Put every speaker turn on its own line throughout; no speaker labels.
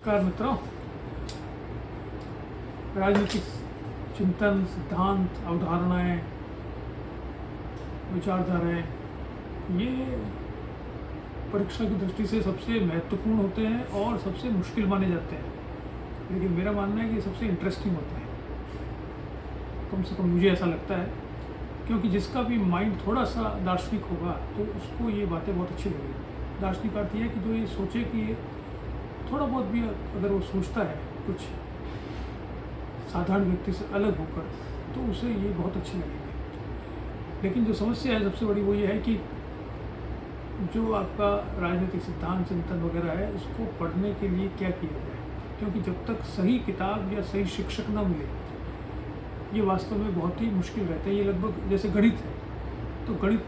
नमस्कार मित्रों, राजनीतिक चिंतन, सिद्धांत, अवधारणाएं, विचारधाराएं ये परीक्षा की दृष्टि से सबसे महत्वपूर्ण होते हैं और सबसे मुश्किल माने जाते हैं। लेकिन मेरा मानना है कि ये सबसे इंटरेस्टिंग होते हैं, कम से कम मुझे ऐसा लगता है, क्योंकि जिसका भी माइंड थोड़ा सा दार्शनिक होगा तो उसको ये बातें बहुत अच्छी लगेगी। दार्शनिक अर्थ ये है कि जो ये सोचे कि ये थोड़ा बहुत भी अगर वो सोचता है कुछ साधारण व्यक्ति से अलग होकर, तो उसे ये बहुत अच्छी लगेगी। लेकिन जो समस्या है सबसे बड़ी वो ये है कि जो आपका राजनीतिक सिद्धांत, चिंतन वगैरह है, उसको पढ़ने के लिए क्या किया जाए, क्योंकि जब तक सही किताब या सही शिक्षक ना मिले, ये वास्तव में बहुत ही मुश्किल रहता है। ये लगभग जैसे गणित है, तो गणित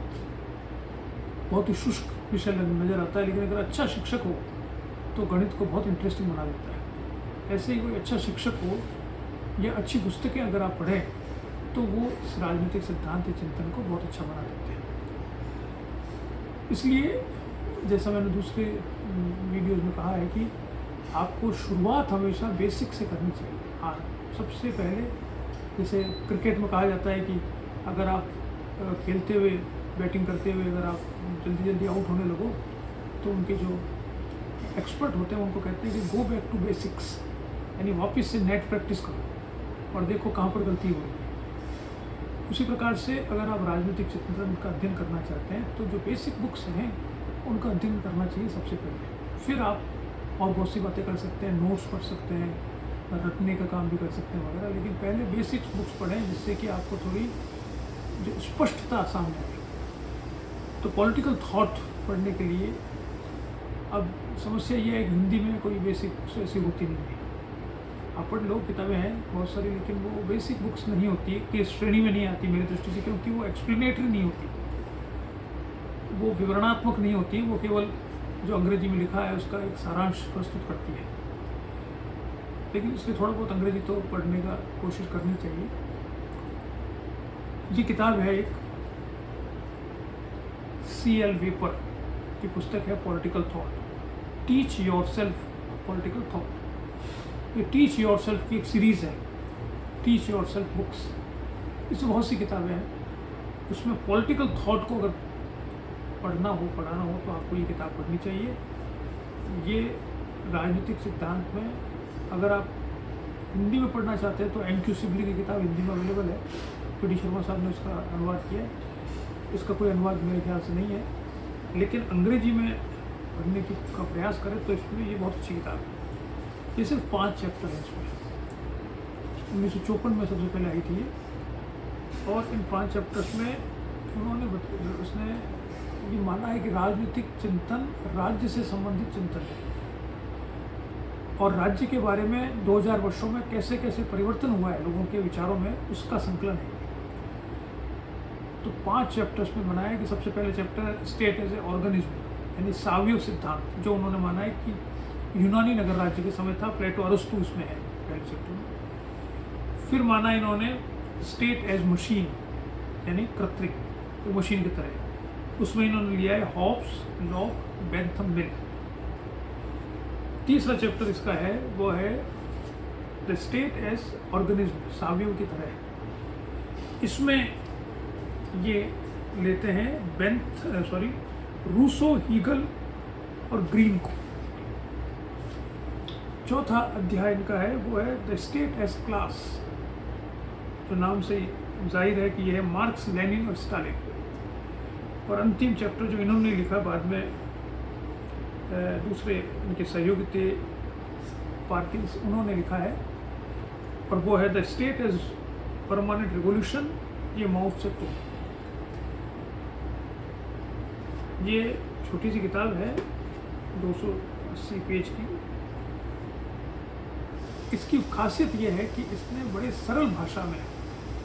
बहुत ही शुष्क विषय नज़र आता है, लेकिन अगर अच्छा शिक्षक हो तो गणित को बहुत इंटरेस्टिंग बना देता है। ऐसे ही कोई अच्छा शिक्षक हो या अच्छी पुस्तकें अगर आप पढ़ें तो वो इस राजनीतिक सिद्धांत या चिंतन को बहुत अच्छा बना देते हैं। इसलिए जैसा मैंने दूसरे वीडियोज़ में कहा है कि आपको शुरुआत हमेशा बेसिक से करनी चाहिए। हाँ, सबसे पहले जैसे क्रिकेट में कहा जाता है कि अगर आप खेलते हुए, बैटिंग करते हुए अगर आप जल्दी आउट होने लगो तो उनके जो एक्सपर्ट होते हैं उनको कहते हैं कि गो बैक टू बेसिक्स, यानी वापस से नेट प्रैक्टिस करो और देखो कहाँ पर गलती हो रही है। उसी प्रकार से अगर आप राजनीतिक चिंतन का अध्ययन करना चाहते हैं तो जो बेसिक बुक्स हैं उनका अध्ययन करना चाहिए सबसे पहले। फिर आप और बहुत सी बातें कर सकते हैं, नोट्स पढ़ सकते हैं, रटने का काम भी कर सकते हैं वगैरह, लेकिन पहले बेसिक्स बुक्स पढ़ें जिससे कि आपको थोड़ी जो स्पष्टता सामने आए। तो पॉलिटिकल थॉट पढ़ने के लिए अब समस्या ये है कि हिंदी में कोई बेसिक बुक्स ऐसी होती नहीं है। आप पढ़ लो, किताबें हैं बहुत सारी, लेकिन वो बेसिक बुक्स नहीं होती कि श्रेणी में नहीं आती मेरी दृष्टि से, क्योंकि वो एक्सप्लेनेटरी नहीं होती, वो विवरणात्मक नहीं होती, वो केवल जो अंग्रेजी में लिखा है उसका एक सारांश प्रस्तुत करती है। लेकिन इसलिए थोड़ा बहुत अंग्रेजी तो पढ़ने का कोशिश करनी चाहिए। ये किताब है एक C.L. वेपर की पुस्तक है, political thought, teach your self political thought. ये टीच योर सेल्फ की एक सीरीज़ है, टीच योर सेल्फ बुक्स। इसमें बहुत सी किताबें हैं, उसमें पॉलिटिकल थॉट को अगर पढ़ना हो, पढ़ाना हो तो आपको ये किताब पढ़नी चाहिए। ये राजनीतिक सिद्धांत में अगर आप हिंदी में पढ़ना चाहते हैं तो M.Q. सिबली की किताब हिंदी में अवेलेबल है, P.D. शर्मा साहब ने इसका अनुवाद किया है। इसका कोई अनुवाद मेरे ख्याल से नहीं है, लेकिन अंग्रेजी में पढ़ने की का प्रयास करें तो इसमें ये बहुत अच्छी किताब है। ये सिर्फ 5 चैप्टर हैं इसमें, 1954 में सबसे पहले आई थी ये। और इन 5 चैप्टर्स में उन्होंने उसने ये माना है कि राजनीतिक चिंतन राज्य से संबंधित चिंतन है और राज्य के बारे में 2000 वर्षों में कैसे कैसे परिवर्तन हुआ है लोगों के विचारों में, उसका संकलन है। तो 5 चैप्टर्स में बनाया कि सबसे पहले chapter state as a organism, यानी सावयव सिद्धांत, जो उन्होंने माना है कि यूनानी नगर राज्य के समय था, प्लेटो, अरस्तु उसमें है पहले चैप्टर में। फिर माना इन्होंने स्टेट एज मशीन, यानी कृत्रिम, तो मशीन की तरह, उसमें इन्होंने लिया है हॉब्स, लॉक, बेंथम, मिल। तीसरा चैप्टर इसका है वो है द स्टेट एज ऑर्गेनिज्म, सावयव की तरह। इसमें ये लेते हैं रूसो, हीगल और ग्रीन को। चौथा अध्याय इनका है वो है द स्टेट एज क्लास, जो नाम से जाहिर है कि यह है मार्क्स, लेनिन और स्टालिन। और अंतिम चैप्टर जो इन्होंने लिखा बाद में दूसरे इनके सहयोगी थे पार्किंस, उन्होंने लिखा है, और वो है the state as permanent revolution, ये माओ त्से-तुंग। ये छोटी सी किताब है, 280 पेज की। इसकी खासियत ये है कि इसने बड़े सरल भाषा में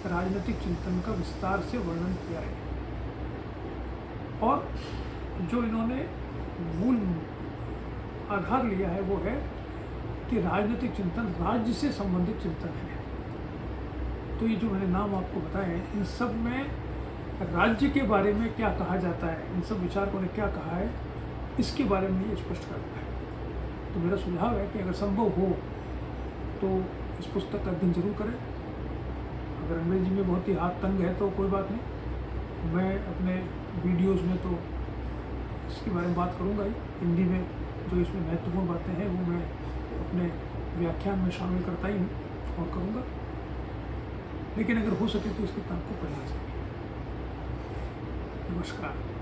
राजनीतिक चिंतन का विस्तार से वर्णन किया है, और जो इन्होंने मूल आधार लिया है वो है कि राजनीतिक चिंतन राज्य से संबंधित चिंतन है। तो ये जो मैंने नाम आपको बताए हैं, इन सब में राज्य के बारे में क्या कहा जाता है, इन सब विचारकों ने क्या कहा है, इसके बारे में ये स्पष्ट करता है। तो मेरा सुझाव है कि अगर संभव हो तो इस पुस्तक का अध्ययन जरूर करें। अगर अंग्रेजी में बहुत ही हाथ तंग है तो कोई बात नहीं, मैं अपने वीडियोज़ में तो इसके बारे में बात करूँगा ही। हिंदी में जो इसमें महत्वपूर्ण बातें हैं वो मैं अपने व्याख्यान में शामिल करता ही हूँ और करूँगा, लेकिन अगर हो सके तो इस किताब को पढ़ना चाहिए। नमस्कार।